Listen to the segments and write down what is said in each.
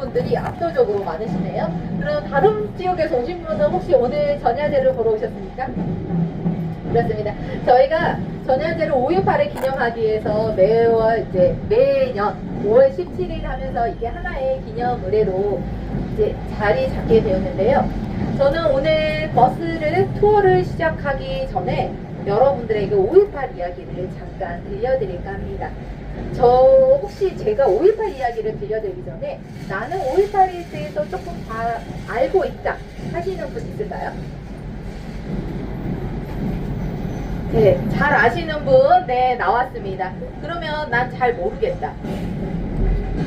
분들이 압도적으로 많으시네요. 그럼 다른 지역에서 오신 분은 혹시 오늘 전야제를 보러 오셨습니까? 그렇습니다. 저희가 전야제를 5.18을 기념하기 위해서 매년 5월 17일 하면서 이게 하나의 기념 의례로 이제 자리 잡게 되었는데요. 저는 오늘 투어를 시작하기 전에 여러분들에게 5.18 이야기를 잠깐 들려드릴까 합니다. 혹시 제가 5.18 이야기를 들려드리기 전에 나는 5.18에 대해서 조금 다 알고 있다 하시는 분 있을까요? 네, 잘 아시는 분, 네, 나왔습니다. 그러면 난 잘 모르겠다.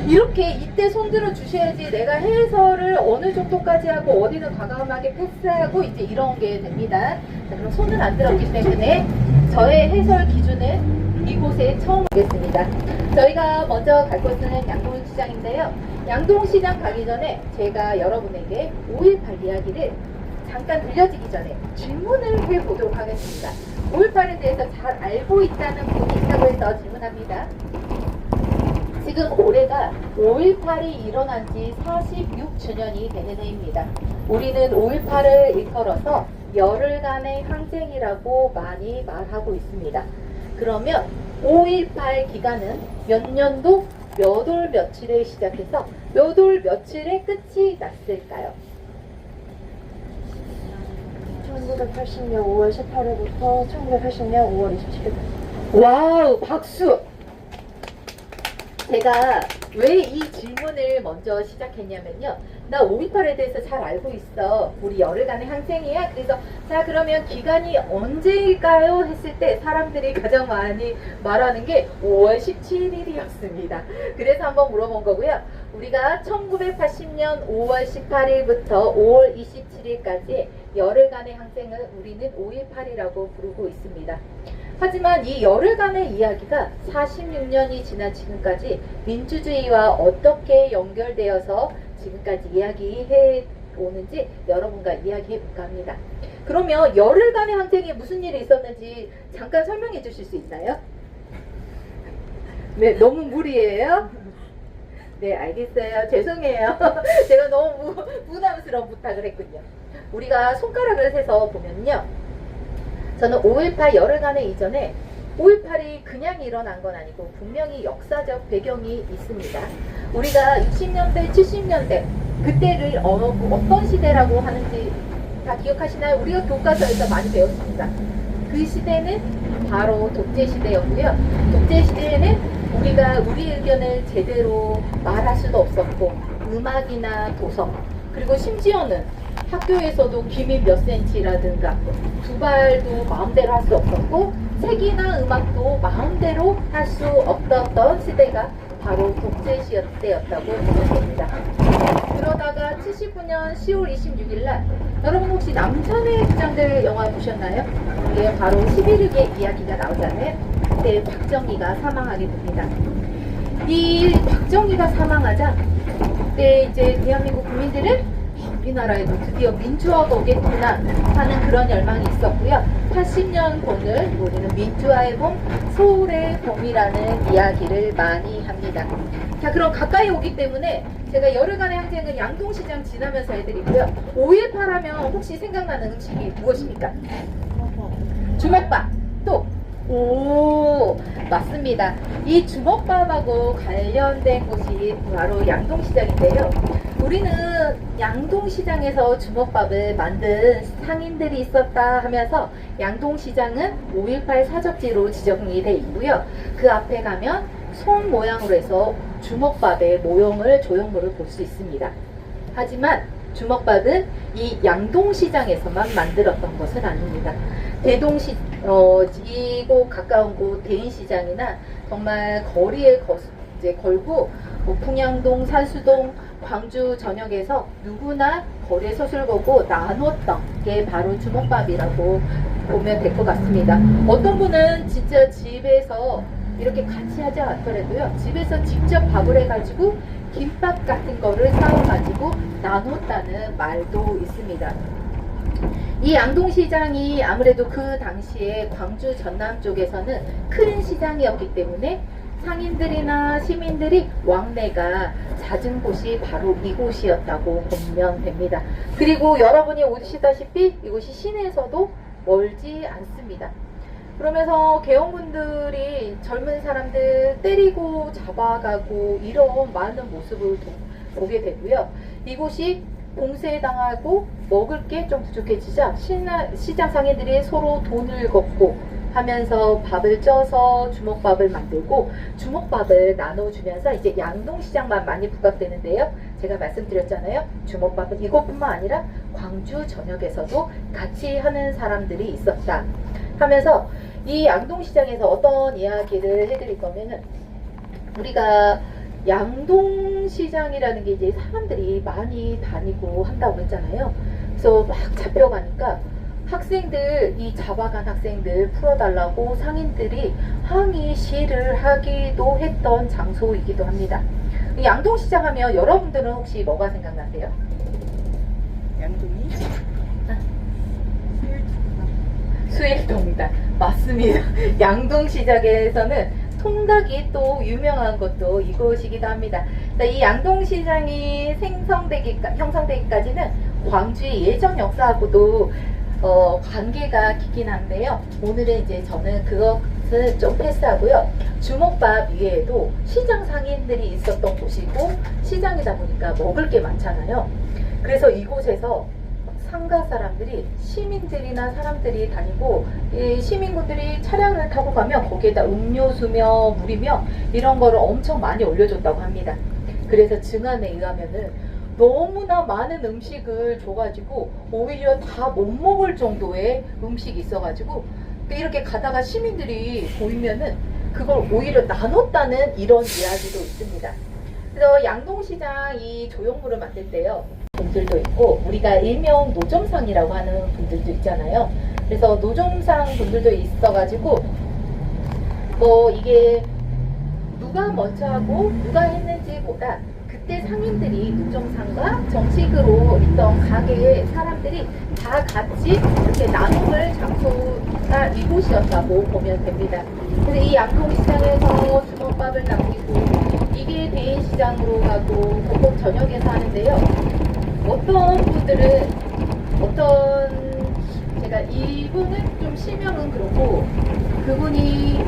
이렇게 이때 손들어 주셔야지 내가 해설을 어느 정도까지 하고 어디는 과감하게 패스하고 이제 이런 게 됩니다. 자, 그럼 손을 안 들었기 때문에 저의 해설 기준은 이곳에 처음 오겠습니다. 저희가 먼저 갈 곳은 양동시장인데요. 양동시장 가기 전에 제가 여러분에게 5.18 이야기를 잠깐 들려드리기 전에 질문을 해보도록 하겠습니다. 5.18에 대해서 잘 알고 있다는 분이 있다고 해서 질문합니다. 지금 올해가 5.18이 일어난 지 46주년이 되는 해입니다. 우리는 5.18을 일컬어서 열흘간의 항쟁이라고 많이 말하고 있습니다. 그러면 5.18 기간은 몇 년도 몇 월 며칠에 시작해서 몇 월 며칠에 끝이 났을까요? 1980년 5월 18일부터 1980년 5월 27일까지. 와우, 박수! 제가 왜 이 질문을 먼저 시작했냐면요. 나 5.18에 대해서 잘 알고 있어. 우리 열흘간의 항쟁이야. 그래서 자, 그러면 기간이 언제일까요? 했을 때 사람들이 가장 많이 말하는 게 5월 17일이었습니다. 그래서 한번 물어본 거고요. 우리가 1980년 5월 18일부터 5월 27일까지 열흘간의 항쟁을 우리는 5.18이라고 부르고 있습니다. 하지만 이 열흘간의 이야기가 46년이 지난 지금까지 민주주의와 어떻게 연결되어서 지금까지 이야기해 오는지 여러분과 이야기해 볼까 합니다. 그러면 열흘간의 항쟁에 무슨 일이 있었는지 잠깐 설명해 주실 수 있나요? 네, 너무 무리예요? 네, 알겠어요. 죄송해요. 제가 너무 부담스러운 부탁을 했군요. 우리가 손가락을 세서 보면요. 저는 5.18 열흘간의 이전에 5.18이 그냥 일어난 건 아니고 분명히 역사적 배경이 있습니다. 우리가 60년대, 70년대 그때를 어떤 시대라고 하는지 다 기억하시나요? 우리가 교과서에서 많이 배웠습니다. 그 시대는 바로 독재 시대였고요. 독재 시대에는 우리가 우리 의견을 제대로 말할 수도 없었고 음악이나 도서 그리고 심지어는 학교에서도 기미 몇 센치라든가 두발도 마음대로 할 수 없었고 책이나 음악도 마음대로 할 수 없었던 시대가 바로 독재 시대였다고 보면 됩니다. 그러다가 79년 10월 26일 날 여러분 혹시 남산의 부장들 영화 보셨나요? 이게 바로 11.6의 이야기가 나오잖아요. 그때 박정희가 사망하게 됩니다. 이 박정희가 사망하자 그때 이제 대한민국 국민들은 우리나라에도 드디어 민주화가 오겠구나 하는 그런 열망이 있었고요. 80년권을 우리는 민주화의 봄, 서울의 봄이라는 이야기를 많이 합니다. 자, 그럼 가까이 오기 때문에 제가 열흘간의 항쟁은 양동시장 지나면서 해드리고요. 5.18 하면 혹시 생각나는 음식이 무엇입니까? 주먹밥. 또 오, 맞습니다. 이 주먹밥하고 관련된 곳이 바로 양동시장인데요. 우리는 양동시장에서 주먹밥을 만든 상인들이 있었다 하면서 양동시장은 5.18 사적지로 지정이 되어 있고요. 그 앞에 가면 손 모양으로 해서 주먹밥의 모형을 조형물을 볼 수 있습니다. 하지만 주먹밥은 이 양동시장에서만 만들었던 것은 아닙니다. 이곳 가까운 곳 대인시장이나 정말 거리에 걸고 풍양동, 산수동, 광주 전역에서 누구나 거리에 섰을 거고 나눴던 게 바로 주먹밥이라고 보면 될 것 같습니다. 어떤 분은 진짜 집에서 이렇게 같이 하지 않더라도요. 집에서 직접 밥을 해가지고 김밥 같은 거를 싸워가지고 나눴다는 말도 있습니다. 이 양동시장이 아무래도 그 당시에 광주 전남 쪽에서는 큰 시장이었기 때문에 상인들이나 시민들이 왕래가 잦은 곳이 바로 이곳이었다고 보면 됩니다. 그리고 여러분이 오시다시피 이곳이 시내에서도 멀지 않습니다. 그러면서 개헌군들이 젊은 사람들 때리고 잡아가고 이런 많은 모습을 보게 되고요. 이곳이 봉쇄당하고 먹을 게 좀 부족해지자 시장 상인들이 서로 돈을 걷고 하면서 밥을 쪄서 주먹밥을 만들고 주먹밥을 나눠주면서 이제 양동시장만 많이 부각되는데요. 제가 말씀드렸잖아요. 주먹밥은 이것뿐만 아니라 광주 전역에서도 같이 하는 사람들이 있었다 하면서 이 양동시장에서 어떤 이야기를 해드릴 거면은 우리가 양동시장이라는 게 이제 사람들이 많이 다니고 한다고 했잖아요. 그래서 막 잡혀가니까 학생들, 이 잡아간 학생들 풀어달라고 상인들이 항의 시를 하기도 했던 장소이기도 합니다. 양동시장 하면 여러분들은 혹시 뭐가 생각나세요? 양동이? 수일동이다. 맞습니다. 양동시장에서는 통닭이 또 유명한 것도 이곳이기도 합니다. 이 양동시장이 형성되기까지는 광주의 예전 역사하고도 관계가 깊긴 한데요. 오늘은 이제 저는 그것을 좀 패스하고요. 주먹밥 위에도 시장 상인들이 있었던 곳이고 시장이다 보니까 먹을 게 많잖아요. 그래서 이곳에서 상가 사람들이 시민들이나 사람들이 다니고 이 시민분들이 차량을 타고 가면 거기에다 음료수며 물이며 이런 거를 엄청 많이 올려줬다고 합니다. 그래서 증언에 의하면은 너무나 많은 음식을 줘가지고 오히려 다 못 먹을 정도의 음식이 있어가지고 이렇게 가다가 시민들이 보이면은 그걸 오히려 나눴다는 이런 이야기도 있습니다. 그래서 양동시장 이 조형물을 만들 때요. 분들도 있고 우리가 일명 노점상이라고 하는 분들도 있잖아요. 그래서 노점상 분들도 있어가지고 뭐 이게 누가 먼저 하고 누가 했는지보다 그때 상인들이 노점상과 정식으로 있던 가게의 사람들이 다 같이 이렇게 나눔을 장소가 이곳이었다고 보면 됩니다. 그래서 이 양동시장에서 주먹밥을 남기고 이게 대인시장으로 가고 보통 저녁에서 하는데요. 어떤 분들은 제가 이분은 좀 실명은 그렇고 그분이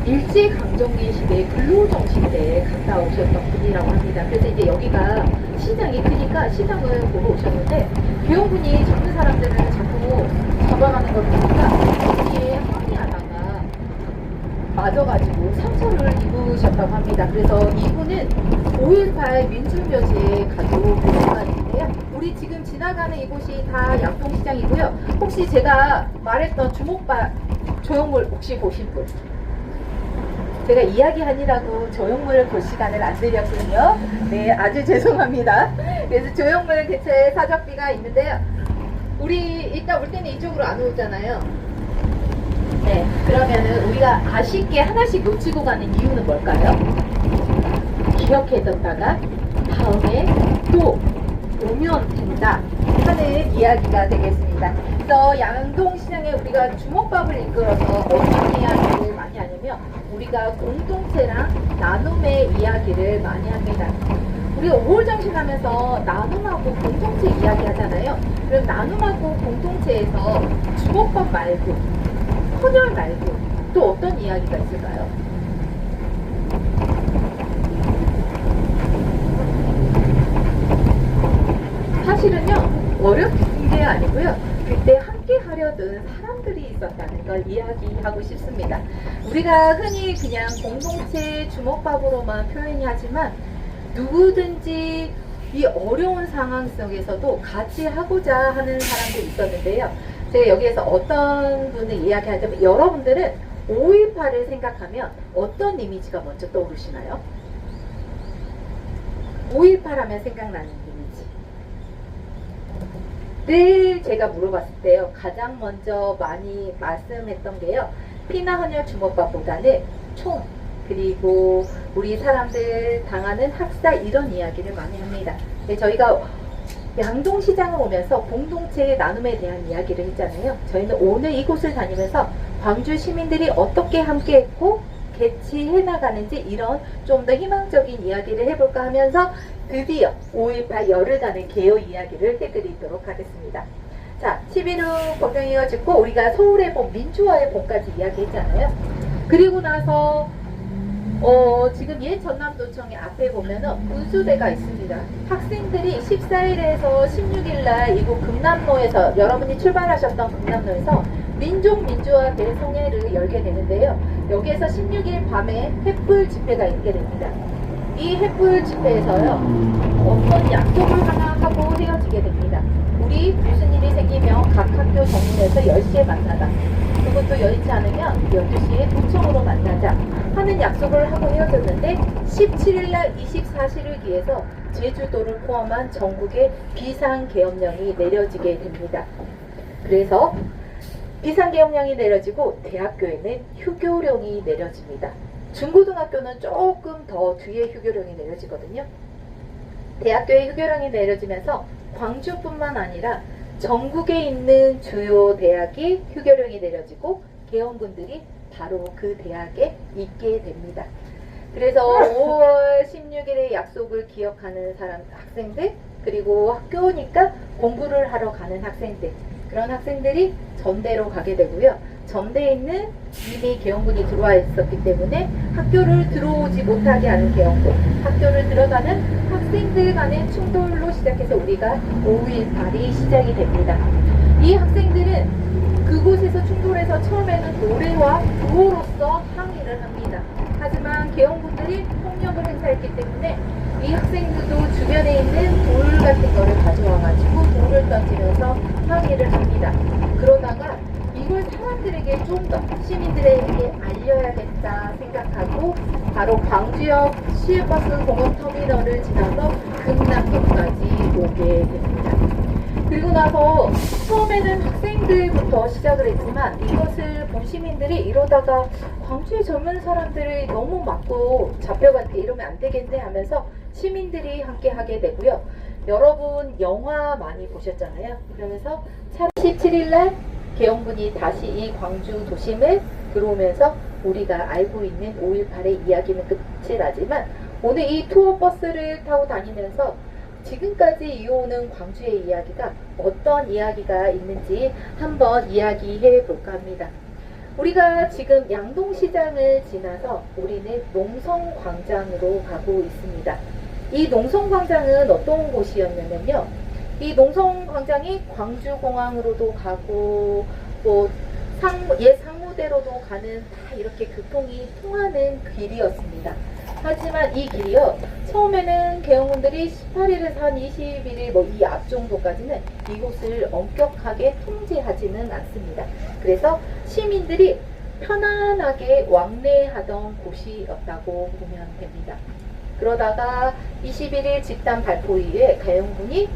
일제강점기 시대 근로정신 때 갔다 오셨던 분이라고 합니다. 그래서 이제 여기가 시장이 크니까 시장을 보러 오셨는데 교원분이 젊은 사람들을 자꾸 잡아가는 걸 보니까 여기에 항의하다가 맞아가지고 상처를 입으셨다고 합니다. 그래서 이분은 5.18 민중묘지에 가도 보시가 있는데요. 우리 지금 지나가는 이곳이 다 양동시장이고요. 혹시 제가 말했던 주먹밥 조형물 혹시 보신 분? 제가 이야기하느라고 조형물을 볼 시간을 안 드렸군요. 네, 아주 죄송합니다. 그래서 조형물 개최 사적비가 있는데요. 우리 일단 올 때는 이쪽으로 안 오잖아요. 네, 그러면은 우리가 아쉽게 하나씩 놓치고 가는 이유는 뭘까요? 기억해뒀다가 다음에 또 오면 된다 하는 이야기가 되겠습니다. 그래서 양동시장에 우리가 주먹밥을 이끌어서 어떤 이야기를 많이 하냐면 우리가 공동체랑 나눔의 이야기를 많이 합니다. 우리가 5월 정신 하면서 나눔하고 공동체 이야기 하잖아요. 그럼 나눔하고 공동체에서 주먹밥 말고 헌혈 말고 또 어떤 이야기가 있을까요? 사실은요 어렵은 게 아니고요 그때 함께 하려던 사람들이 있었다는 걸 이야기하고 싶습니다. 우리가 흔히 그냥 공동체 주먹밥으로만 표현이 하지만 누구든지 이 어려운 상황 속에서도 같이 하고자 하는 사람들이 있었는데요. 제가 여기에서 어떤 분을 이야기하자면 여러분들은 5.18을 생각하면 어떤 이미지가 먼저 떠오르시나요? 5.18 하면 생각나는 이미지. 늘 제가 물어봤을 때요. 가장 먼저 많이 말씀했던 게요. 피나 헌혈 주먹밥보다는 총 그리고 우리 사람들 당하는 학살 이런 이야기를 많이 합니다. 저희가 양동시장을 오면서 공동체의 나눔에 대한 이야기를 했잖아요. 저희는 오늘 이곳을 다니면서 광주 시민들이 어떻게 함께했고 개최해 나가는지 이런 좀 더 희망적인 이야기를 해볼까 하면서 드디어 5.18 열흘간의 개요 이야기를 해드리도록 하겠습니다. 자, 11호 법정이 짓고 우리가 서울의 봄, 민주화의 봄까지 이야기했잖아요. 그리고 나서 지금 옛 전남도청의 앞에 보면은 분수대가 있습니다. 학생들이 14일에서 16일날 이곳 금남로에서 여러분이 출발하셨던 금남로에서 민족민주화 대성회를 열게 되는데요. 여기에서 16일 밤에 횃불 집회가 있게 됩니다. 이 횃불 집회에서요, 어떤 약속을 하나 하고 헤어지게 됩니다. 우리 무슨 일이 생기면 각 학교 정문에서 10시에 만나다. 그것도 여의치 않으면 12시에 도청으로 만나자 하는 약속을 하고 헤어졌는데 17일날 24시를 기해서 제주도를 포함한 전국에 비상계엄령이 내려지게 됩니다. 그래서 비상계엄령이 내려지고 대학교에는 휴교령이 내려집니다. 중고등학교는 조금 더 뒤에 휴교령이 내려지거든요. 대학교에 휴교령이 내려지면서 광주뿐만 아니라 전국에 있는 주요 대학이 휴교령이 내려지고 개헌군들이 바로 그 대학에 있게 됩니다. 그래서 5월 16일의 약속을 기억하는 학생들, 그리고 학교니까 공부를 하러 가는 학생들, 그런 학생들이 전대로 가게 되고요. 전대에는 이미 개헌군이 들어와 있었기 때문에 학교를 들어오지 못하게 하는 개헌군, 학교를 들어가는 학생들 간의 충돌로 시작해서 우리가 5.18이 시작이 됩니다. 이 학생들은 그곳에서 충돌해서 처음에는 노래와 구호로서 항의를 합니다. 하지만 개헌군들이 폭력을 행사했기 때문에 이 학생들도 주변에 있는 돌 같은 거를 가져와가지고 돌을 던지면서 항의를 합니다. 그러다가 이걸 사람들에게 좀 더 시민들에게 알려야겠다 생각하고 바로 광주역 시외버스 공영터미널을 지나서 금남동까지 오게 됩니다. 그리고 나서 처음에는 학생들부터 시작을 했지만 이것을 본 시민들이 이러다가 광주의 젊은 사람들이 너무 맞고 잡혀간대, 이러면 안 되겠네 하면서 시민들이 함께 하게 되고요. 여러분 영화 많이 보셨잖아요. 그러면서 17일날 개헌군이 다시 이 광주 도심을 들어오면서 우리가 알고 있는 5.18의 이야기는 끝이 나지만 오늘 이 투어 버스를 타고 다니면서 지금까지 이어오는 광주의 이야기가 어떤 이야기가 있는지 한번 이야기해 볼까 합니다. 우리가 지금 양동시장을 지나서 우리는 농성광장으로 가고 있습니다. 이 농성광장은 어떤 곳이었냐면요. 이 농성광장이 광주공항으로도 가고 옛 상무대로도 가는 다 이렇게 교통이 통하는 길이었습니다. 하지만 이 길이요, 처음에는 개헌군들이 18일에서 한 21일 이 앞 정도까지는 이곳을 엄격하게 통제하지는 않습니다. 그래서 시민들이 편안하게 왕래하던 곳이었다고 보면 됩니다. 그러다가 21일 집단 발포 이후에 개헌군이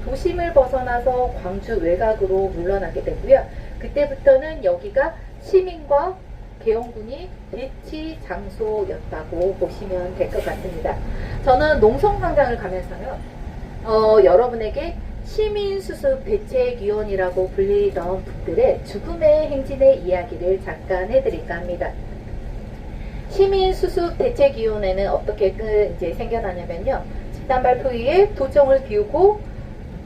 도심을 벗어나서 광주 외곽으로 물러나게 되고요. 그때부터는 여기가 시민과 개헌군이 대치 장소였다고 보시면 될 것 같습니다. 저는 농성광장을 가면서요, 여러분에게 시민수습 대책위원이라고 불리던 분들의 죽음의 행진의 이야기를 잠깐 해드릴까 합니다. 시민수습 대책위원회는 어떻게 이제 생겨나냐면요, 집단 발포 이후에 도청을 비우고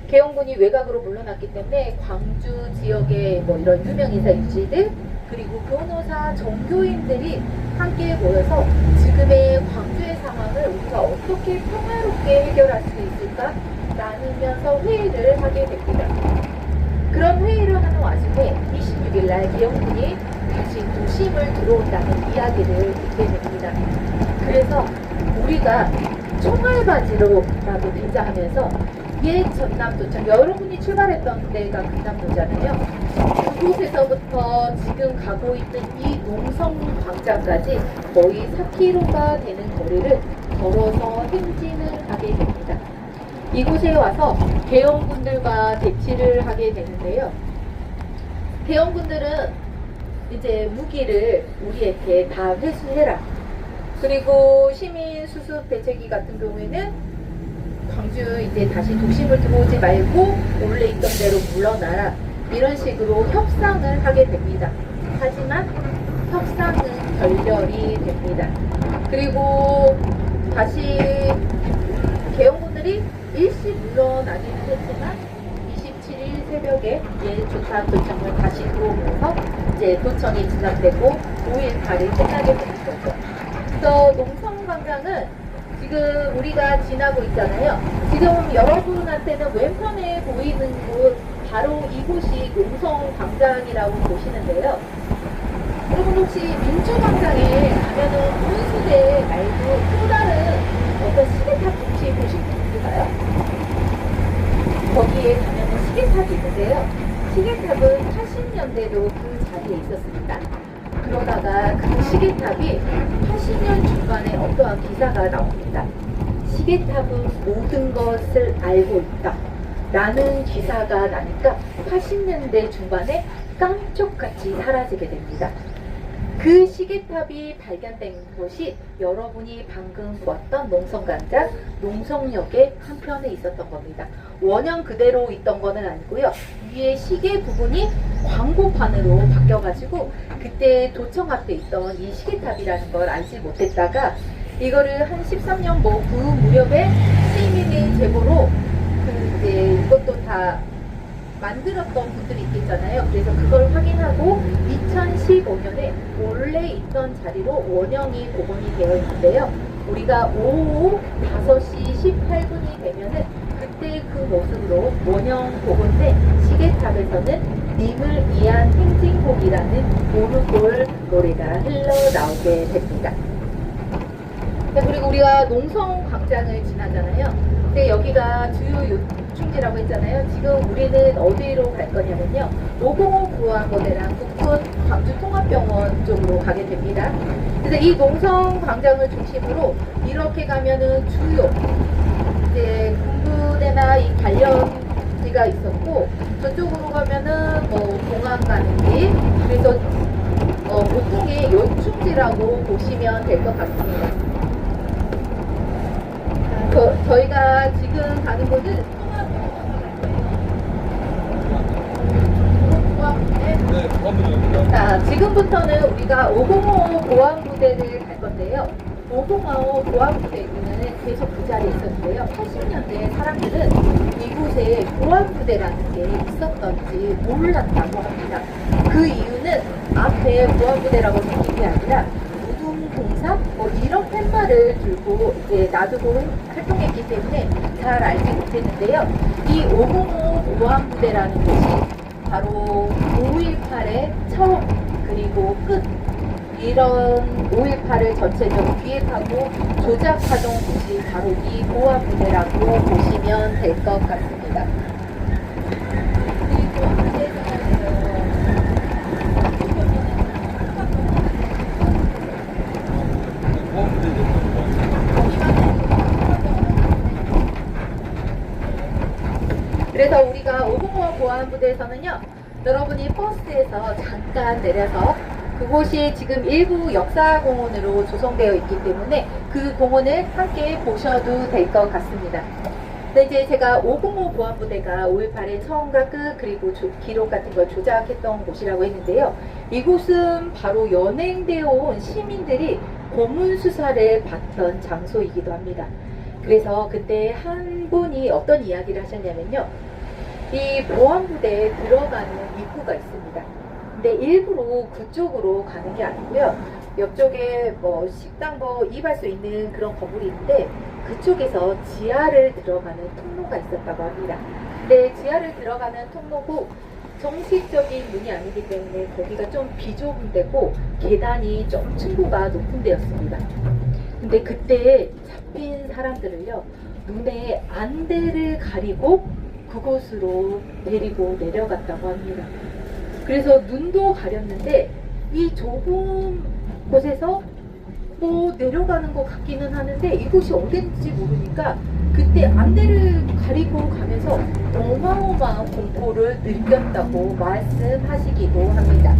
개헌군이 외곽으로 물러났기 때문에 광주 지역의 이런 유명인사 유지들, 그리고 변호사, 종교인들이 함께 모여서 지금의 광주의 상황을 우리가 어떻게 평화롭게 해결할 수 있을까 나누면서 회의를 하게 됩니다. 그런 회의를 하는 와중에 26일날 개헌군이 다시 도심을 들어온다는 이야기를 듣게 됩니다. 그래서 우리가 총알바지로라도 등장하면서 옛 전남도청, 여러분이 출발했던 데가 금남도잖아요. 그곳에서부터 지금 가고 있는 이 농성광장까지 거의 4km가 되는 거리를 걸어서 행진을 하게 됩니다. 이곳에 와서 개헌군들과 대치를 하게 되는데요. 개헌군들은 이제 무기를 우리에게 다 회수해라. 그리고 시민수습 대책위 같은 경우에는 광주 이제 다시 도심을 들어오지 말고 원래 있던 대로 물러나라, 이런 식으로 협상을 하게 됩니다. 하지만 협상은 결렬이 됩니다. 그리고 다시 개헌군들이 일시 물러나기는 했지만 27일 새벽에 조탄 도청을 다시 들어오면서 이제 도청이 진압되고 5.18이 끝나게 되는 거죠. 그래서 농성광장은 지금 우리가 지나고 있잖아요. 지금 여러분한테는 왼편에 보이는 곳 바로 이곳이 농성광장이라고 보시는데요. 여러분 혹시 민주광장에 가면은 분수대 말고 또 다른 어떤 시계탑 혹시 보신 분 있을까요? 거기에 가면은 시계탑이 있는데요. 시계탑은 80년대도 그 자리에 있었습니다. 그러다가 그 시계탑이 80년 중반에 어떠한 기사가 나옵니다. 시계탑은 모든 것을 알고 있다 라는 기사가 나니까 80년대 중반에 깜짝같이 사라지게 됩니다. 그 시계탑이 발견된 곳이 여러분이 방금 보았던 농성광장 농성역의 한편에 있었던 겁니다. 원형 그대로 있던 거는 아니고요. 위에 시계 부분이 광고판으로 바뀌어가지고 그때 도청 앞에 있던 이 시계탑이라는 걸 알지 못했다가 이거를 한 13년 그 무렵에 시민의 제보로 이제 이것도 다 만들었던 분들이 있겠잖아요. 그래서 그걸 확인하고 2015년에 원래 있던 자리로 원형이 복원이 되어 있는데요. 우리가 오후 5시 18분이 되면은 그때 그 모습으로 원형 복원된 시계탑에서는 님을 위한 행진곡이라는 오르골 노래가 흘러나오게 됩니다. 그리고 우리가 농성광장을 지나잖아요. 근데 여기가 주요 요충지라고 했잖아요. 지금 우리는 어디로 갈 거냐면요. 505 구안거대랑 국군 광주통합병원 쪽으로 가게 됩니다. 그래서 이 농성광장을 중심으로 이렇게 가면은 주요 이제 군부대나 이 관련지가 있었고 저쪽으로 가면은 뭐 공항 가는 길 그래서 보통의 요충지라고 보시면 될 것 같습니다. 저희가 지금 가는 곳은 자, 지금부터는 우리가 505 보안부대를 갈 건데요. 505 보안부대는 계속 그 자리에 있었는데요. 80년대 사람들은 이곳에 보안부대라는 게 있었던지 몰랐다고 합니다. 그 이유는 앞에 보안부대라고 생긴 게 아니라 공사? 이런 팻말을 들고 이제 놔두고 활동했기 때문에 잘 알지 못했는데요. 이 505 보안부대라는 곳이 바로 5.18의 처음 그리고 끝 이런 5.18을 전체적으로 기획하고 조작하던 곳이 바로 이 보안부대라고 보시면 될 것 같습니다. 이 보안부대에서 그래서 우리가 505 보안부대에서는요, 여러분이 버스에서 잠깐 내려서 그곳이 지금 일부 역사공원으로 조성되어 있기 때문에 그 공원을 함께 보셔도 될 것 같습니다. 근데 이제 제가 505 보안부대가 5.18의 처음과 끝 그리고 기록 같은 걸 조작했던 곳이라고 했는데요. 이곳은 바로 연행되어 온 시민들이 고문 수사를 받던 장소이기도 합니다. 그래서 그때 한 분이 어떤 이야기를 하셨냐면요. 이 보안부대에 들어가는 입구가 있습니다. 근데 일부러 그쪽으로 가는 게 아니고요. 옆쪽에 뭐 식당 이입할 수 있는 그런 건물이 있는데 그쪽에서 지하를 들어가는 통로가 있었다고 합니다. 근데 지하를 들어가는 통로고 정식적인 문이 아니기 때문에 거기가 좀 비좁은 데고 계단이 좀 층고가 높은 데였습니다. 근데 그때 잡힌 사람들을요, 눈에 안대를 가리고 그곳으로 내려갔다고 합니다. 그래서 눈도 가렸는데 이 좁은 곳에서 내려가는 것 같기는 하는데 이곳이 어딘지 모르니까 그때 안대를 가리고 가면서 어마어마한 공포를 느꼈다고 말씀하시기도 합니다.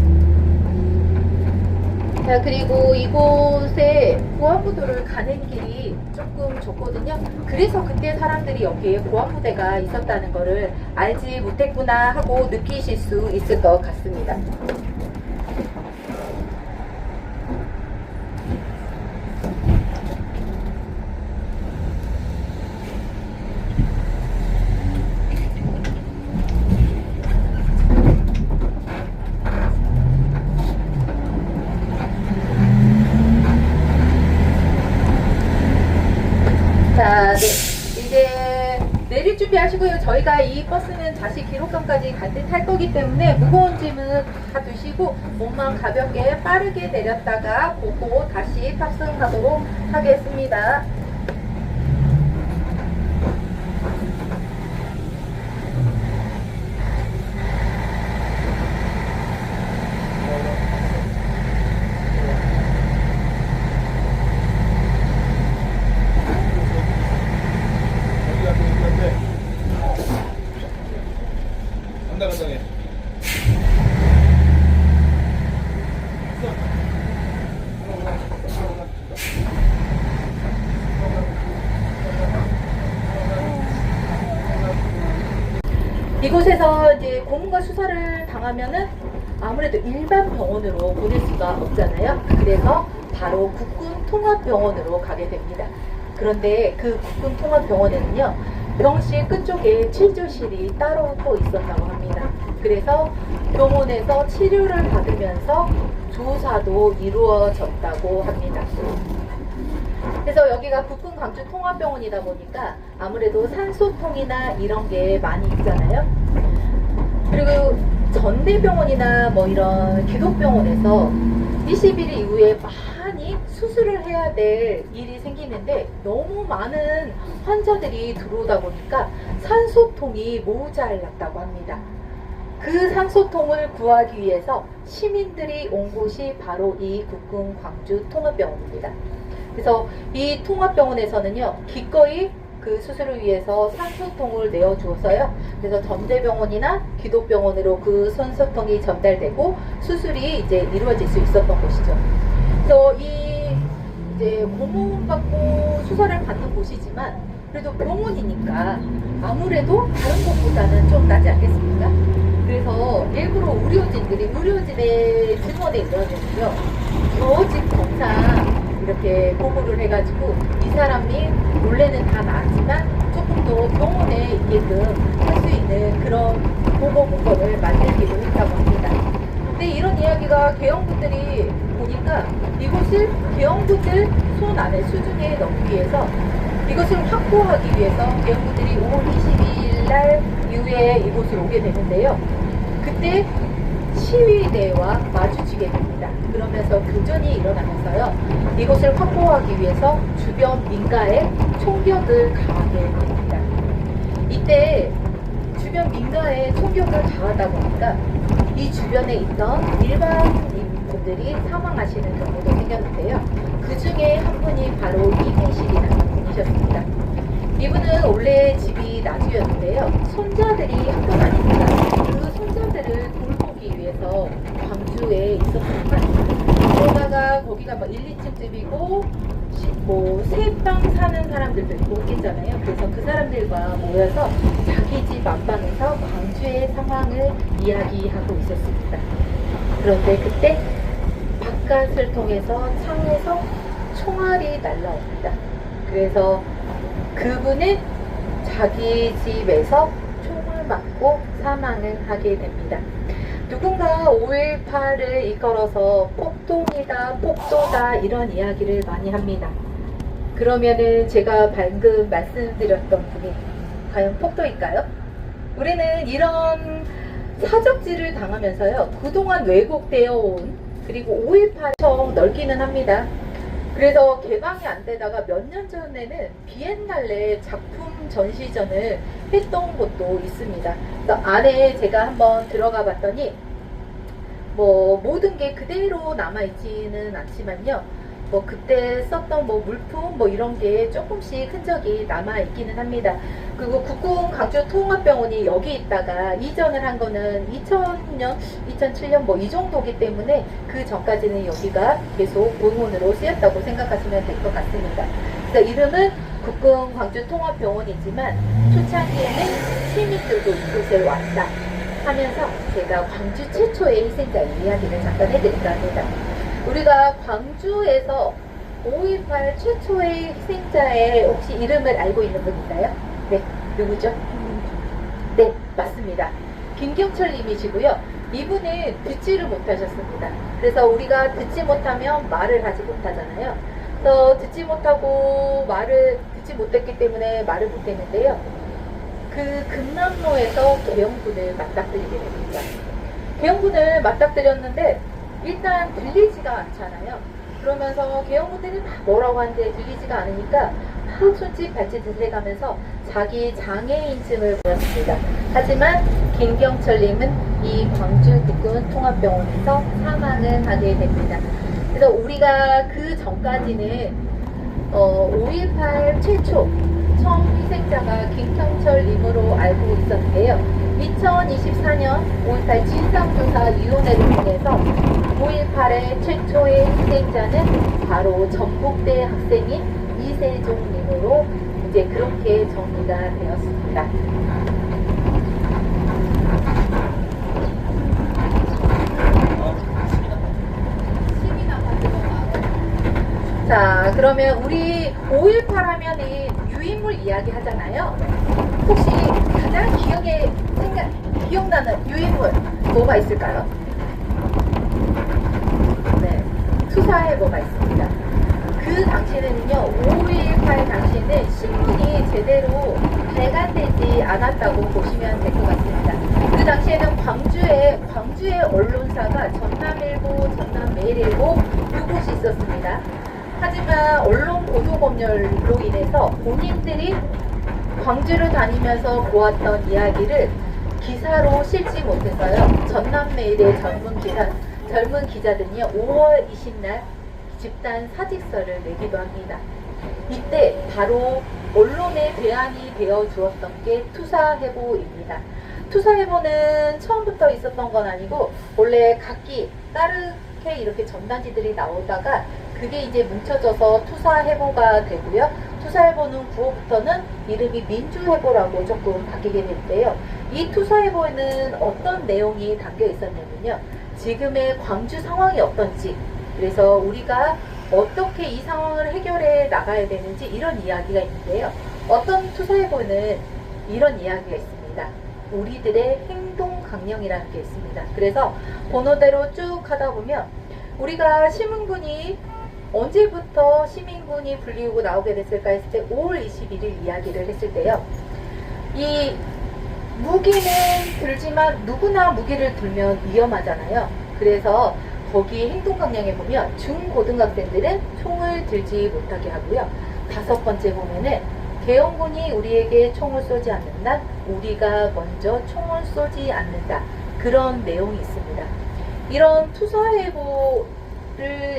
자, 그리고 이곳에 보안부대를 가는 길이 조금 좁거든요. 그래서 그때 사람들이 여기에 보안부대가 있었다는 거를 알지 못했구나 하고 느끼실 수 있을 것 같습니다. 내릴 준비하시고요. 저희가 이 버스는 다시 기록관까지 간대 탈 거기 때문에 무거운 짐은 다 두시고 몸만 가볍게 빠르게 내렸다가 보고 다시 탑승하도록 하겠습니다. 간당간당해. 이곳에서 이제 고문과 수사를 당하면은 아무래도 일반 병원으로 보낼 수가 없잖아요. 그래서 바로 국군 통합병원으로 가게 됩니다. 그런데 그 국군 통합병원에는요, 병실 끝쪽에 치료실이 따로 또 있었다고 합니다. 그래서 병원에서 치료를 받으면서 조사도 이루어졌다고 합니다. 그래서 여기가 국군 광주 통합병원이다 보니까 아무래도 산소통이나 이런 게 많이 있잖아요. 그리고 전대병원이나 뭐 이런 기독병원에서 21일 이후에 많이 수술을 해야 될 일이 생기는데 너무 많은 환자들이 들어오다 보니까 산소통이 모자랐다고 합니다. 그 산소통을 구하기 위해서 시민들이 온 곳이 바로 이 국군 광주 통합병원입니다. 그래서 이 통합병원에서는요, 기꺼이 그 수술을 위해서 산소통을 내어주었어요. 그래서 전대병원이나 기독병원으로 그 산소통이 전달되고 수술이 이제 이루어질 수 있었던 곳이죠. 그래서 이 이제 고문받고 수술을 받는 곳이지만 그래도 병원이니까 아무래도 다른 곳보다는 좀 나지 않겠습니까? 그래서 일부러 의료진의 증언에 의하면요, 교직 검사 이렇게 보고를 해가지고 이 사람이 원래는 다 나았지만 조금 더 병원에 있게끔 할 수 있는 그런 보고 문건을 만들기도 했다고 합니다. 근데 이런 이야기가 개헌부들이 보니까 이곳을 개헌부들 손 안에 수중에 넣기 위해서 이것을 확보하기 위해서 개헌부들이 5월 22일 날 이후에 이곳을 오게 되는데요. 그때 시위대와 마주치게 됩니다. 그러면서 교전이 일어나면서요, 이곳을 확보하기 위해서 주변 민가에 총격을 가하게 됩니다. 이때 주변 민가에 총격을 가하다 보니까 이 주변에 있던 일반인분들이 사망하시는 경우도 생겼는데요. 그 중에 한 분이 바로 이민실이라는 분이셨습니다. 이분은 원래 집이 나주였는데요. 손자들이 학교가 아닙니다. 그 손자들을 돌보기 위해서 광주에 있었습니다. 그러다가 거기가 뭐 1, 2층 집이고 뭐 세방 사는 사람들도 있고 있겠잖아요. 그래서 그 사람들과 모여서 자기 집 안방에서 광주의 상황을 이야기하고 있었습니다. 그런데 그때 바깥을 통해서 창에서 총알이 날라옵니다. 그래서 그분은 자기 집에서 총을 맞고 사망을 하게 됩니다. 누군가 5.18을 이끌어서 폭동이다, 폭도다 이런 이야기를 많이 합니다. 그러면은 제가 방금 말씀드렸던 분이 과연 폭도일까요? 우리는 이런 사적지를 당하면서요, 그동안 왜곡되어 온 그리고 5.18 엄청 넓기는 합니다. 그래서 개방이 안 되다가 몇 년 전에는 비엔날레 작품 전시전을 했던 곳도 있습니다. 그래서 안에 제가 한번 들어가 봤더니 뭐 모든 게 그대로 남아있지는 않지만요, 뭐 그때 썼던 뭐 물품 뭐 이런 게 조금씩 흔적이 남아있기는 합니다. 그리고 국군 광주 통합병원이 여기 있다가 이전을 한 거는 2000년, 2007년 뭐 이 정도기 때문에 그 전까지는 여기가 계속 본원으로 쓰였다고 생각하시면 될 것 같습니다. 그래서 이름은 국군 광주 통합병원이지만 초창기에는 시민들도 이곳에 왔다 하면서 제가 광주 최초의 희생자의 이야기를 잠깐 해드릴까 합니다. 우리가 광주에서 5.18 최초의 희생자의 혹시 이름을 알고 있는 분 있나요? 네, 누구죠? 네, 맞습니다. 김경철 님이시고요. 이분은 듣지를 못하셨습니다. 그래서 우리가 듣지 못하면 말을 하지 못하잖아요. 그래서 듣지 못하고 듣지 못했기 때문에 말을 못했는데요. 그 금남로에서 계엄군을 맞닥뜨리게 됩니다. 계엄군을 맞닥뜨렸는데 일단 들리지가 않잖아요. 그러면서 계엄군들이 막 뭐라고 하는데 들리지가 않으니까 막 손짓 발짓을 해가면서 자기 장애인증을 보였습니다. 하지만 김경철님은 이 광주특군 통합병원에서 사망을 하게 됩니다. 그래서 우리가 그 전까지는 5.18 최초 처음 희생자가 김경철님으로 알고 있었는데요. 2024년 5.18 진상조사위원회를 통해서 5.18의 최초의 희생자는 바로 전북대 학생인 이세종님으로 이제 그렇게 정리가 되었습니다. 자, 그러면 우리 5.18 하면은 유인물 이야기 하잖아요. 혹시 가장 기억나는 유인물 뭐가 있을까요? 네, 투사해보가 있습니다. 그 당시에는요, 5.18 당시에는 신문이 제대로 발간되지 않았다고 보시면 될 것 같습니다. 그 당시에는 광주의 언론사가 전남일보, 전남매일일보 두 곳이 있었습니다. 하지만 언론 보도 검열로 인해서 본인들이 광주를 다니면서 보았던 이야기를 기사로 실지 못해서요. 전남매일의 젊은 기자들은요. 5월 20날 집단 사직서를 내기도 합니다. 이때 바로 언론에 대안이 되어 주었던 게 투사해보입니다. 투사해보는 처음부터 있었던 건 아니고 원래 각기 따르게 이렇게 전단지들이 나오다가 그게 이제 뭉쳐져서 투사해보가 되고요. 투사해보는 구호부터는 이름이 민주해보라고 조금 바뀌게 됐는데요. 이 투사해보에는 어떤 내용이 담겨 있었냐면요. 지금의 광주 상황이 어떤지, 그래서 우리가 어떻게 이 상황을 해결해 나가야 되는지 이런 이야기가 있는데요. 어떤 투사해보는 이런 이야기가 있습니다. 우리들의 행동 강령이라는 게 있습니다. 그래서 번호대로 쭉 하다 보면 우리가 시민군이 언제부터 시민군이 불리우고 나오게 됐을까 했을 때 5월 21일 이야기를 했을 때요. 이 무기는 들지만 누구나 무기를 들면 위험하잖아요. 그래서 거기 행동 강령에 보면 중고등학생들은 총을 들지 못하게 하고요. 5번째 보면은 계엄군이 우리에게 총을 쏘지 않는다. 우리가 먼저 총을 쏘지 않는다. 그런 내용이 있습니다. 이런 투사해보를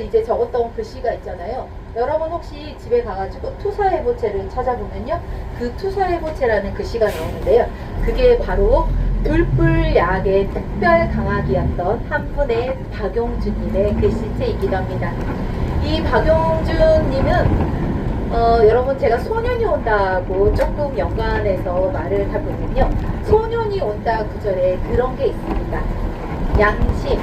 이제 적었던 글씨가 있잖아요. 여러분 혹시 집에 가가지고 투사해보체를 찾아보면요. 그 투사해보체라는 글씨가 나오는데요. 그게 바로 둘불야학의 특별 강학이었던 한 분의 박용준님의 글씨체이기도 합니다. 이 박용준님은 여러분 제가 소년이 온다고 조금 연관해서 말을 해보면요. 소년이 온다 구절에 그런 게 있습니다. 양심.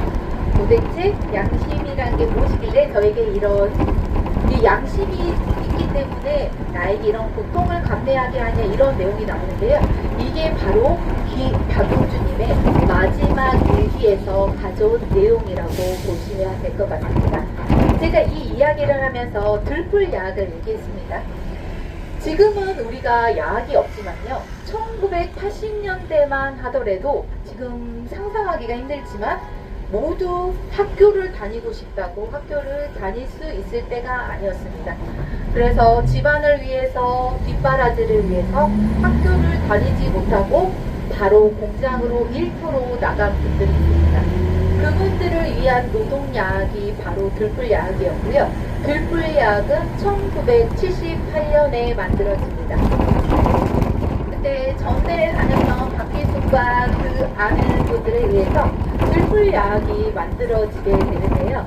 도대체 양심이란 게 무엇이길래 저에게 이런 이 양심이 있기 때문에 나에게 이런 고통을 감내하게 하냐 이런 내용이 나오는데요. 이게 바로 박용준님의 마지막 일기에서 가져온 내용이라고 보시면 될 것 같습니다. 제가 이 이야기를 하면서 들풀야학을 얘기했습니다. 지금은 우리가 야학이 없지만요. 1980년대만 하더라도 지금 상상하기가 힘들지만 모두 학교를 다니고 싶다고 학교를 다닐 수 있을 때가 아니었습니다. 그래서 집안을 위해서 뒷바라지를 위해서 학교를 다니지 못하고 바로 공장으로 일터로 나간 분들이 있습니다. 그분들을 위한 노동야학이 바로 들풀야학이었고요. 들풀야학은 1978년에 만들어집니다. 그때 전대에 다녔던 박기숙과 그 아는 분들에 의해서 들풀야학이 만들어지게 되는데요.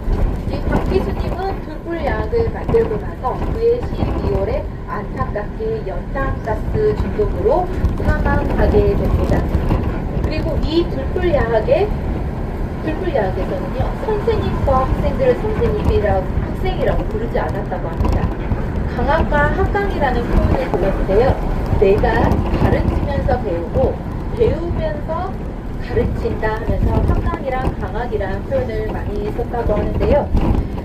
이 박기수님은 들풀야학을 만들고 나서 그해 12월에 안타깝게 연탄가스 중독으로 사망하게 됩니다. 그리고 이 들풀야학에서는요, 선생님과 학생들을 학생이라고 부르지 않았다고 합니다. 강학과 학강이라는 표현을 불렀는데요. 내가 가르치면서 배우고 배우면서 가르친다 하면서 학강이랑 강학이랑 표현을 많이 썼다고 하는데요.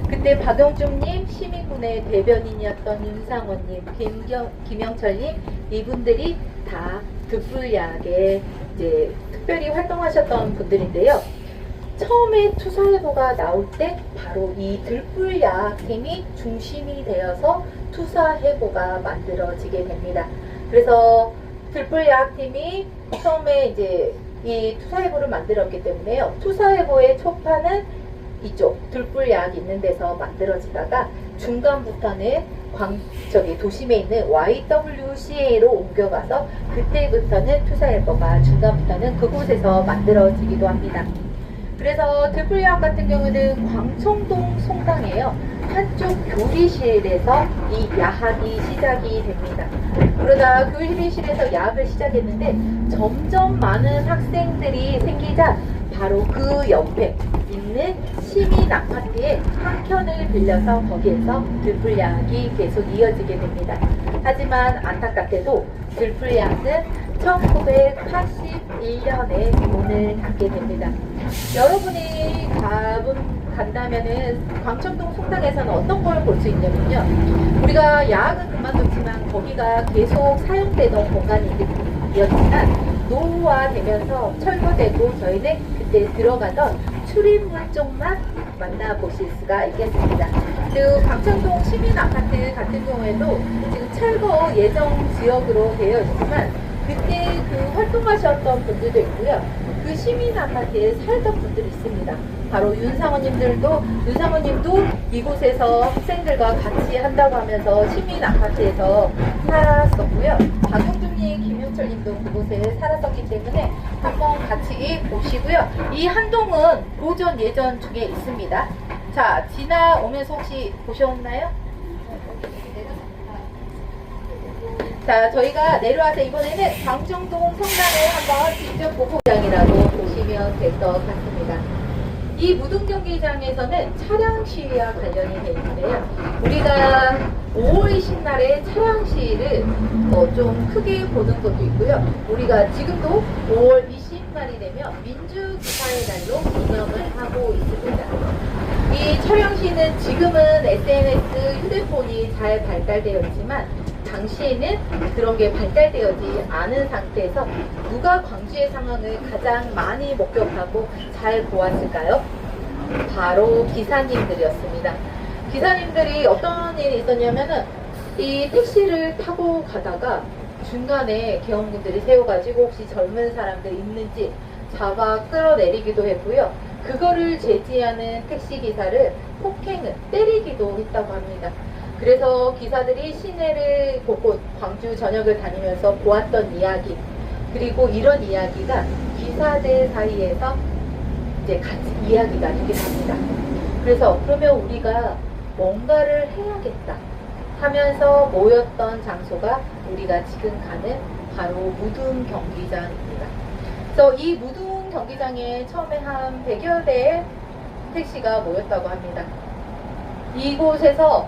그때 박용준님, 시민군의 대변인이었던 윤상원님, 김영철님, 이분들이 다 듣불야학에 이제 특별히 활동하셨던 분들인데요. 처음에 투사해보가 나올 때 바로 이 들불야학팀이 중심이 되어서 투사해보가 만들어지게 됩니다. 그래서 들불야학팀이 처음에 이제 이 투사해보를 만들었기 때문에요. 투사해보의 초판은 이쪽 들불야학이 있는 데서 만들어지다가 중간부터는 도심에 있는 YWCA로 옮겨가서 그때부터는 투사해보가 중간부터는 그곳에서 만들어지기도 합니다. 그래서 들불야학 같은 경우는 광청동 송당에요. 한쪽 교리실에서 이 야학이 시작이 됩니다. 그러다 교리실에서 야학을 시작했는데 점점 많은 학생들이 생기자 바로 그 옆에 있는 시민 아파트의 한 켠을 빌려서 거기에서 들불야학이 계속 이어지게 됩니다. 하지만 안타깝게도 들불야학은 1981년에 문을 닫게 됩니다. 여러분이 간다면은 광천동 송당에서는 어떤 걸 볼 수 있냐면요. 우리가 야학은 그만뒀지만 거기가 계속 사용되던 공간이었지만 노후화되면서 철거되고 저희는 그때 들어가던 출입문 쪽만 만나보실 수가 있겠습니다. 그리고 광천동 시민 아파트 같은 경우에도 지금 철거 예정 지역으로 되어 있지만 그때 그 활동하셨던 분들도 있고요. 그 시민 아파트에 살던 분들이 있습니다. 바로 윤상호님도 이곳에서 학생들과 같이 한다고 하면서 시민 아파트에서 살았었고요. 박용준님, 김용철님도 그곳에 살았었기 때문에 한번 같이 보시고요. 이 한동은 고전 예전 중에 있습니다. 자, 지나오면서 혹시 보셨나요? 자, 저희가 내려와서 이번에는 광정동 성당을 한번 직접 보고 장이라고 보시면 될 것 같습니다. 이 무등경기장에서는 차량 시위와 관련이 되어 있는데요. 우리가 5월 20날에 차량 시위를 좀 크게 보는 것도 있고요. 우리가 지금도 5월 20날이 되면 민주기사의 날로 기념을 하고 있습니다. 이 차량 시위는 지금은 SNS, 휴대폰이 잘 발달되어 있지만 당시에는 그런 게 발달되어지 않은 상태에서 누가 광주의 상황을 가장 많이 목격하고 잘 보았을까요? 바로 기사님들이었습니다. 기사님들이 어떤 일이 있었냐면은 이 택시를 타고 가다가 중간에 개원분들이 세워가지고 혹시 젊은 사람들 있는지 잡아 끌어내리기도 했고요. 그거를 제지하는 택시기사를 폭행을 때리기도 했다고 합니다. 그래서 기사들이 시내를 곳곳 광주 전역을 다니면서 보았던 이야기, 그리고 이런 이야기가 기사들 사이에서 이제 같이 이야기가 되게 됩니다. 그래서 그러면 우리가 뭔가를 해야겠다 하면서 모였던 장소가 우리가 지금 가는 바로 무등 경기장입니다. 그래서 이 무등 경기장에 처음에 한 100여 대의 택시가 모였다고 합니다. 이곳에서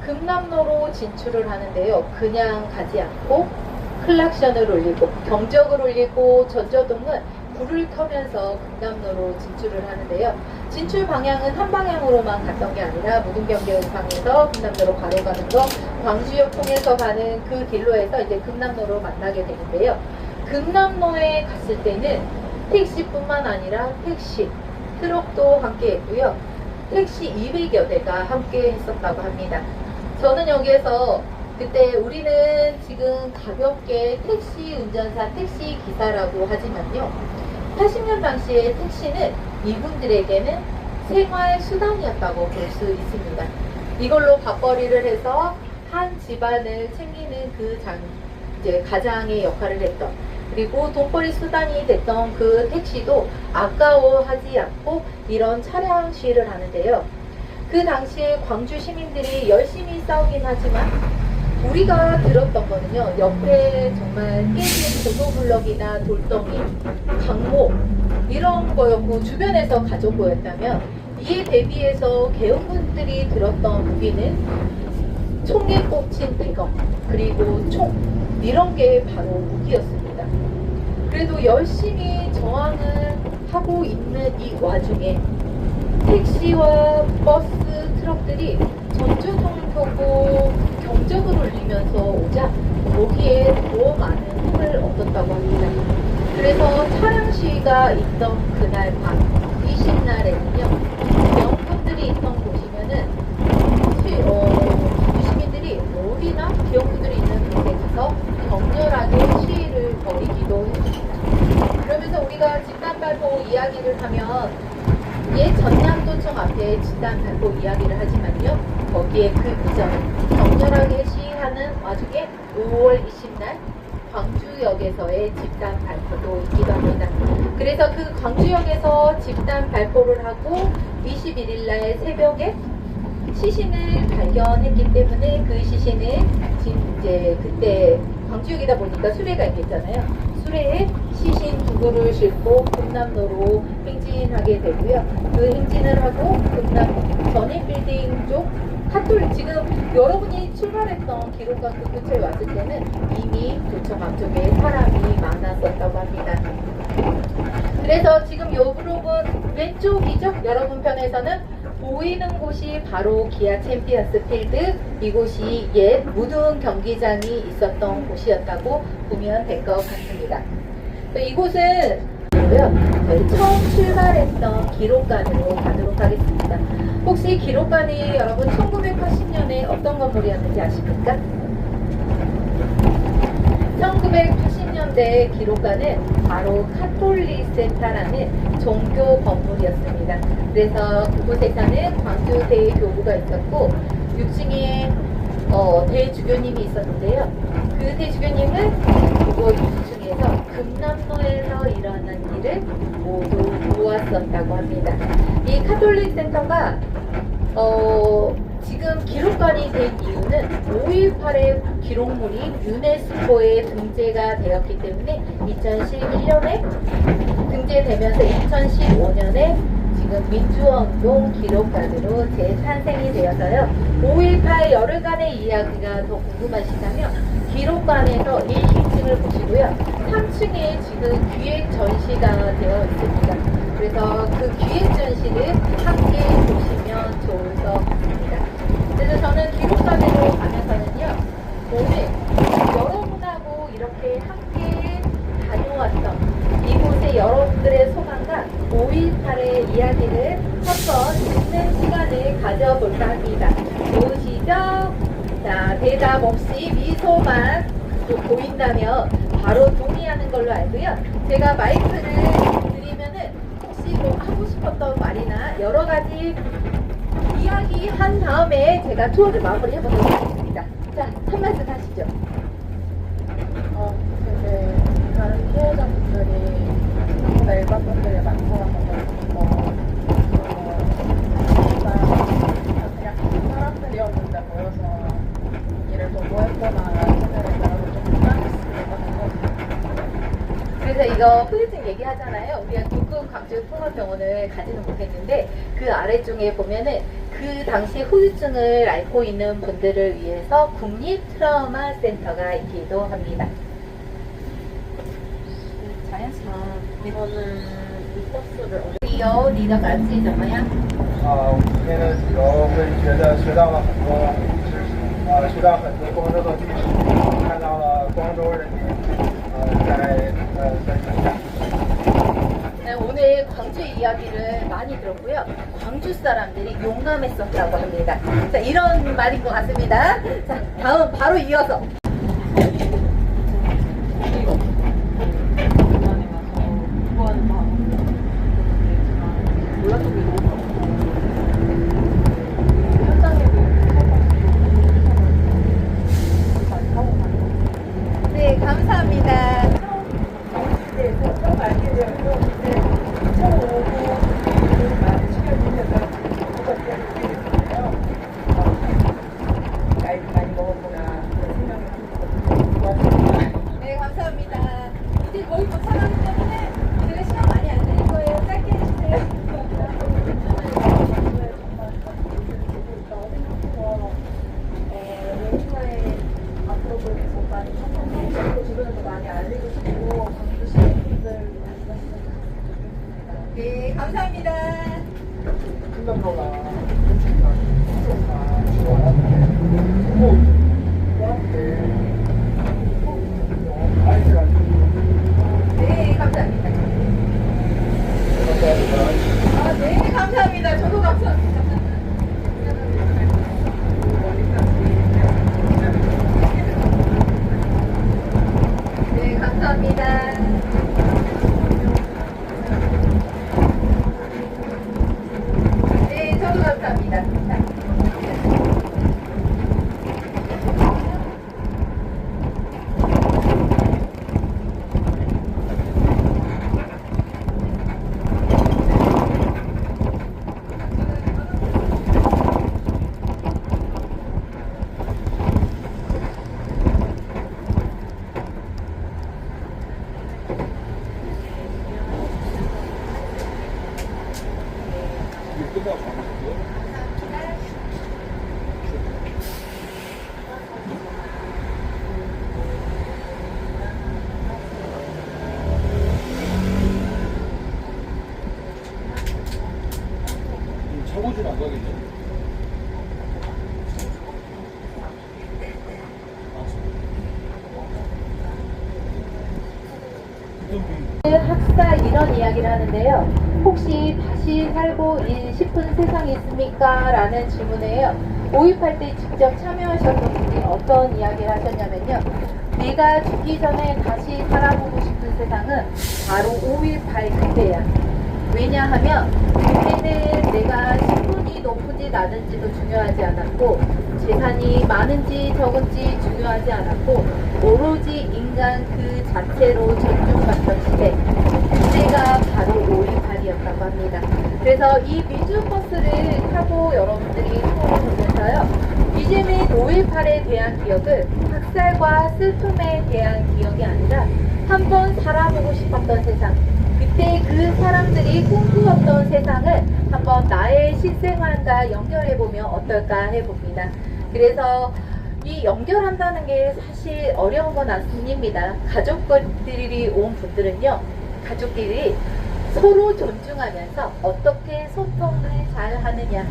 금남로로 진출을 하는데요. 그냥 가지 않고 클락션을 울리고 경적을 울리고 전조등은 불을 켜면서 금남로로 진출을 하는데요. 진출 방향은 한 방향으로만 갔던 게 아니라 무등경기장에서 금남로로 바로 가는 거, 광주역 통해서 가는 그 길로에서 이제 금남로로 만나게 되는데요. 금남로에 갔을 때는 택시뿐만 아니라 택시, 트럭도 함께 했고요. 택시 200여 대가 함께 했었다고 합니다. 저는 여기에서 그때 우리는 지금 가볍게 택시 운전사, 택시 기사라고 하지만요. 80년 당시에 택시는 이분들에게는 생활 수단이었다고 볼 수 있습니다. 이걸로 밥벌이를 해서 한 집안을 챙기는 이제 가장의 역할을 했던, 그리고 돈벌이 수단이 됐던 그 택시도 아까워하지 않고 이런 차량 시위를 하는데요. 그 당시에 광주 시민들이 열심히 싸우긴 하지만 우리가 들었던 거는요, 옆에 정말 깨진 고소블럭이나 돌덩이, 강모 이런 거였고 주변에서 가족 보였다면, 이에 대비해서 개헌군들이 들었던 무기는 총에 꽂힌 대검, 그리고 총, 이런 게 바로 무기였습니다. 그래도 열심히 저항을 하고 있는 이 와중에 택시와 버스, 트럭들이 전조등을 켜고 경적을 울리면서 오자 거기에 더 많은 힘을 얻었다고 합니다. 그래서 차량 시위가 있던 그날 밤, 이튿날에는요, 병분들이 있던 곳이면은, 시민들이 어디나 병분들이 있는 곳에 가서 격렬하게 시위를 벌이기도 했습니다. 그러면서 우리가 집단 발포 이야기를 하면, 옛 전남도청 앞에 집단 발포 이야기를 하지만요, 거기에 그 이전에 격렬하게 시위하는 와중에 5월 20날 광주역에서의 집단 발포도 있기도 합니다. 그래서 그 광주역에서 집단 발포를 하고 21일 날 새벽에 시신을 발견했기 때문에 그 시신을 이제 그때 광주역이다 보니까 수레가 있겠잖아요. 수레에 시신 두구를 싣고 금남로로 행진하게 되고요. 그 행진을 하고 금남 전입빌딩 쪽 카톨릭, 지금 여러분이 출발했던 기록관 그 근처에 왔을 때는 이미 도청 앞쪽에 사람이 많았었다고 합니다. 그래서 지금 요 부분은 왼쪽이죠? 여러분 편에서는 보이는 곳이 바로 기아 챔피언스 필드, 이곳이 옛 무등 경기장이 있었던 곳이었다고 보면 될 것 같습니다. 이곳은 저희 처음 출발했던 기록관으로 가도록 하겠습니다. 혹시 기록관이 여러분 1980년에 어떤 건물이었는지 아십니까? 1980년대 기록관은 바로 카톨릭 센터라는 종교 건물이었습니다. 그래서 그곳에서는 광주 대교구가 있었고 6층에 대주교님이 있었는데요. 그 대주교님은 그곳 6층에서 금남로에서 일어난 일을 모두 보았었다고 합니다. 이 카톨릭 센터가 지금 기록관이 된 이유는 5.18의 기록물이 유네스코에 등재가 되었기 때문에 2011년에 등재되면서 2015년에 지금 민주운동 기록관으로 재탄생이 되어서요. 5.18 열흘간의 이야기가 더 궁금하시다면 기록관에서 1, 2층을 보시고요. 3층에 지금 기획 전시가 되어 있습니다. 그래서 그 기획 전시를 함께 보시면 좋을 것 같습니다. 그래서 저는 기록관으로 가면서는요, 오늘 여러분하고 이렇게 함께 다녀왔던 이곳의 여러분들의 소감과 5.18의 이야기를 한번 듣는 시간을 가져볼까 합니다. 좋으시죠? 자, 대답 없이 미소만 또 보인다면 바로 동의하는 걸로 알고요. 제가 마이크를 드리면은 혹시 뭐 하고 싶었던 말이나 여러 가지 이야기 한 다음에 제가 투어를 마무리 해보도록 하겠습니다. 자, 한 말씀 하시죠. 되게 다른 피해자분들이 생각보다 일반 분들이 많더라고요. 그냥 사람들이었는데 모여서 일을 도모했구나라는 생각을 들어서 좀 부담했습니다. 그래서 이거 후유증 얘기하잖아요. 우리가 북극 광주 통합병원을 가지는 못했는데 그 아래쪽에 보면은 그 당시 후유증을 앓고 있는 분들을 위해서 국립 트라우마 센터가 있기도 합니다. 이거는 이 버스를 理由你的感觉怎么样？今天的旅游会觉得学到了很多知识，学到很多光州的历史，看到了光州人民在生产。 네, 오늘 광주 이야기를 많이 들었고요. 광주 사람들이 용감했었다고 합니다. 자, 이런 말인 것 같습니다. 자, 다음 바로 이어서. 네, 감사합니다. 네, 감사합니다. 이제 거의 도착하기 때문에 제가 시간 많이 안 드릴 거예요. 짧게 해주세요. 앞으로 계속 많이 청소하고 주변에서 많이 알리고 싶고 광주 시민분들 많이 봤으면 좋겠습니다. 네, 감사합니다. 끝났구나. 학사 이런 이야기를 하는데요. 혹시 다시 살고 싶은 세상이 있습니까? 라는 질문에요. 5.18 때 직접 참여하셨던 분이 어떤 이야기를 하셨냐면요. 내가 죽기 전에 다시 살아보고 싶은 세상은 바로 5.18 그때야. 왜냐하면 그때는 내가 신분이 높은지 낮은지도 중요하지 않았고 재산이 많은지 적은지 중요하지 않았고 오로지 인간 그 자체로 존중받던 시대, 그때가 바로 5.18이었다고 합니다. 그래서 이 민주버스를 타고 여러분들이 투어를 보면서요, 이제는 5.18에 대한 기억을 학살과 슬픔에 대한 기억이 아니라 한번 살아보고 싶었던 세상, 그때 그 사람들이 꿈꾸었던 세상을 한번 나의 실생활과 연결해보면 어떨까 해봅니다. 그래서 이 연결한다는 게 사실 어려운 건 아닙니다. 가족들이 온 분들은요, 가족끼리 서로 존중하면서 어떻게 소통을 잘 하느냐,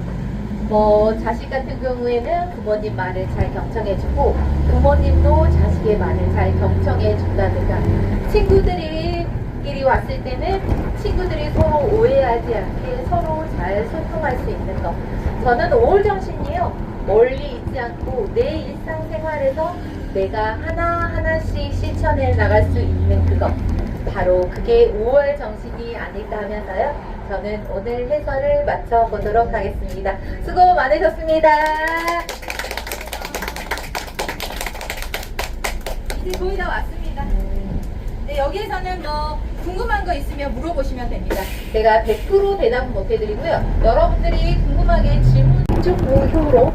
자식 같은 경우에는 부모님 말을 잘 경청해주고 부모님도 자식의 말을 잘 경청해준다든가, 친구들이 왔을 때는 친구들이 서로 오해하지 않게 서로 잘 소통할 수 있는 것. 저는 5월 정신이요, 멀리 있지 않고 내 일상생활에서 내가 하나하나씩 실천해 나갈 수 있는 그것, 바로 그게 5월 정신이 아닐까 하면서요, 저는 오늘 해설을 마쳐보도록 하겠습니다. 수고 많으셨습니다. 이제 거의 다 왔습니다. 네, 여기에서는 궁금한 거 있으면 물어보시면 됩니다. 제가 100% 대답은 못 해드리고요. 여러분들이 궁금하게 질문 중무효로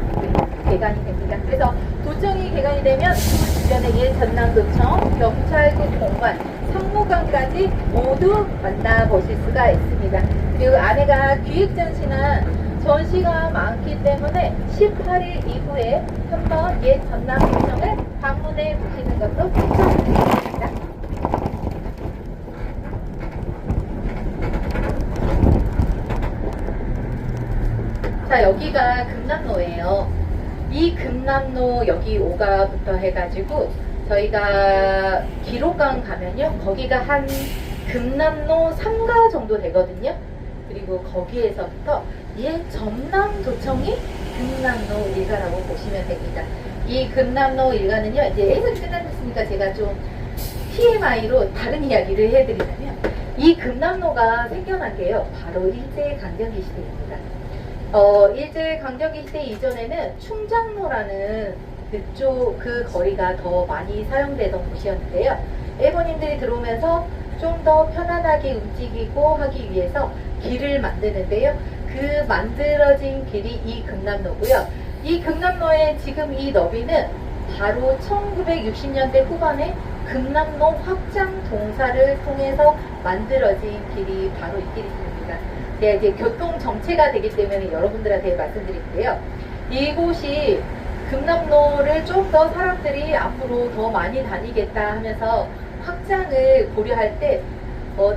개관이 됩니다. 그래서 도청이 개관이 되면 그 주변에 전남도청, 경찰국 공관, 상무관까지 모두 만나보실 수가 있습니다. 그리고 안에가 기획전시나 전시가 많기 때문에 18일 이후에 한번 옛 전남도청을 방문해 보시는 것도 추천드립니다. 자, 여기가 금남로예요. 이 금남로 여기 5가부터 해가지고 저희가 기록관 가면요, 거기가 한 금남로 3가 정도 되거든요. 그리고 거기에서부터 옛 전남도청이 금남로 1가라고 보시면 됩니다. 이 금남로 1가는요, 이제 해설이 끝났으니까 제가 좀 TMI로 다른 이야기를 해드리자면, 이 금남로가 생겨난 게요, 바로 일제강점기 시대입니다. 일제강점기 시대 이전에는 충장로라는 그 거리가 더 많이 사용되던 곳이었는데요. 일본인들이 들어오면서 좀 더 편안하게 움직이고 하기 위해서 길을 만드는데요. 그 만들어진 길이 이 금남로고요. 이 금남로의 지금 이 너비는 바로 1960년대 후반에 금남로 확장 동사를 통해서 만들어진 길이 바로 이 길입니다. 네, 이제 교통 정체가 되기 때문에 여러분들한테 말씀드릴게요. 이곳이 금남로를 좀 더 사람들이 앞으로 더 많이 다니겠다 하면서 확장을 고려할 때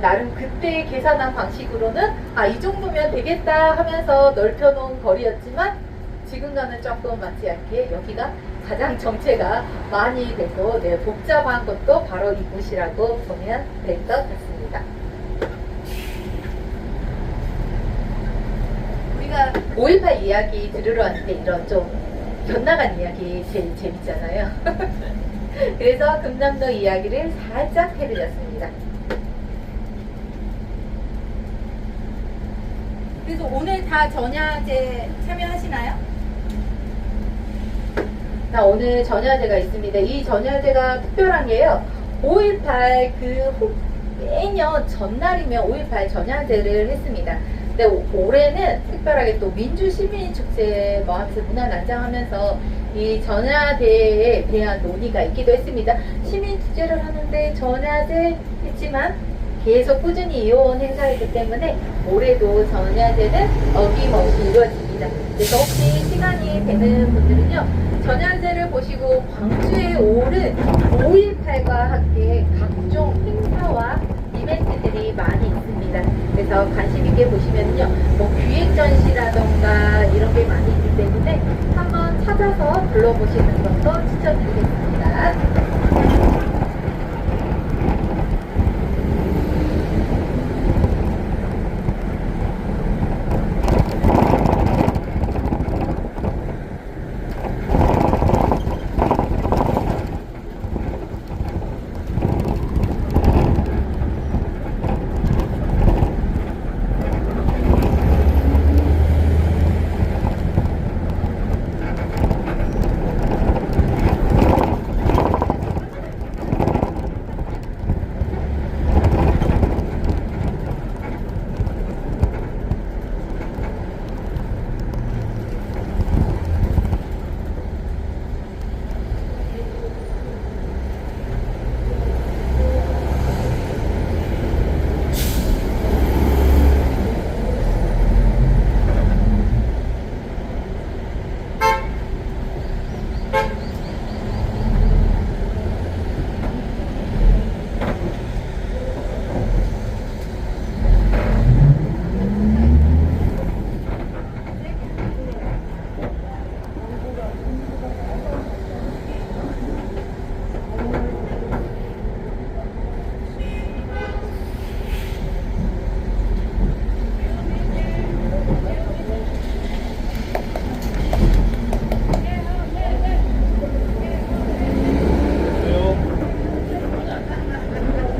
나름 그때 계산한 방식으로는 이 정도면 되겠다 하면서 넓혀놓은 거리였지만 지금과는 조금 맞지 않게 여기가 가장 정체가 많이 돼서 복잡한 것도 바로 이곳이라고 보면 될 것 같습니다. 우리가 5.18 이야기 들으러 왔는데 이런 좀 곁나간 이야기 제일 재밌잖아요. 그래서 금남로 이야기를 살짝 해드렸습니다. 그래서 오늘 다 전야제 참여하시나요? 자, 오늘 전야제가 있습니다. 이 전야제가 특별한 게요, 5.18 매년 전날이면 5.18 전야제를 했습니다. 근데 올해는 특별하게 또 민주시민축제 하면서 문화 난장하면서 이 전야제에 대한 논의가 있기도 했습니다. 시민축제를 하는데 전야제 했지만 계속 꾸준히 이어온 행사이기 때문에 올해도 전야제는 어김없이 이루어집니다. 그래서 혹시 시간이 되는 분들은요, 전야제를 보시고 광주에 오른 5.18과 함께 각종 행사와 이벤트들이 많이 있습니다. 그래서 관심 있게 보시면요, 기획 전시라던가 이런 게 많이 있기 때문에 한번 찾아서 불러보시는 것도 추천드리겠습니다.